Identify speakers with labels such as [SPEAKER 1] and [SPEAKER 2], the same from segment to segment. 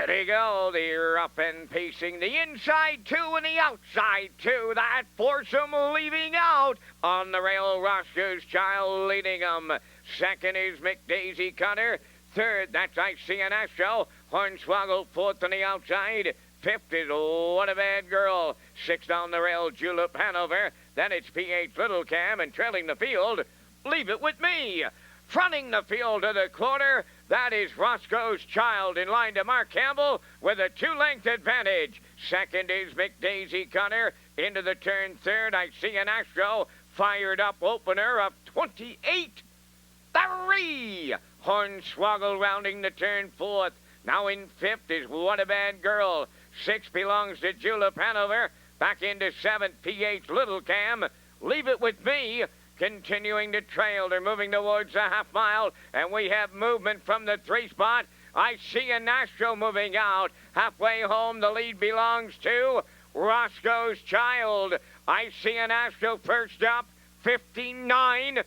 [SPEAKER 1] There you go. They're up and pacing the inside two and the outside two. That foursome leaving out on the rail. Roscoe's Child leading them. Second is McDaisy Cutter. Third, that's I See an Astro. Hornswoggle fourth on the outside. Fifth is What a Bad Girl. Sixth down the rail, Julep Hanover. Then it's PH Little Cam, and trailing the field, Leave It With Me. Fronting the field to the quarter, that is Roscoe's Child in line to Mark Campbell with a two-length advantage. Second is McDaisy Cutter. Into the turn third, I See an Astro. Fired up opener of 28. 3. Hornswoggle rounding the turn fourth. Now in fifth is What a Bad Girl. Sixth belongs to Julep Hanover. Back into seventh, PH Little Cam. Leave It With Me. Continuing to trail. They're moving towards the half mile. And we have movement from the 3 spot. I See an Astro moving out. Halfway home, the lead belongs to Roscoe's Child. I See an Astro first up. 59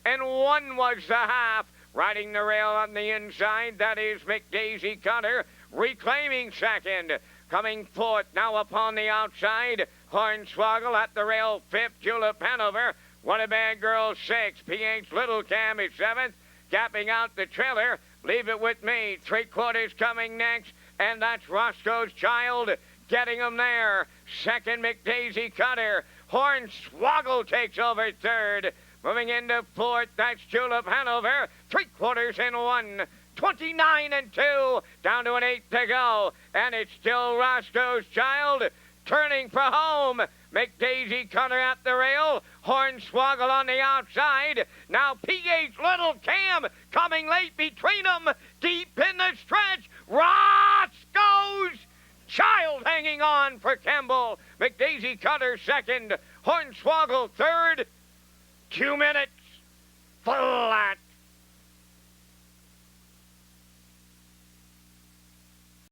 [SPEAKER 1] and 1 was the half. Riding the rail on the inside, that is McDaisy Cutter. Reclaiming second. Coming fourth now upon the outside. Hornswoggle at the rail fifth. Julep Hanover. What a Bad Girl sixth. PH Little Cam is seventh. Gapping out the trailer. Leave It With Me. 3/4 coming next. And that's Roscoe's Child getting them there. Second, McDaisy Cutter. Hornswoggle takes over third. Moving into fourth, that's Julep Hanover. 3/4 in 1. 29 and 2. Down to an 8 to go. And it's still Roscoe's Child turning for home. McDaisy Cutter at the rail. Hornswoggle on the outside. Now PH Little Cam coming late between them. Deep in the stretch. Roscoe's Child hanging on for Campbell. McDaisy Cutter second. Hornswoggle third. 2 minutes flat.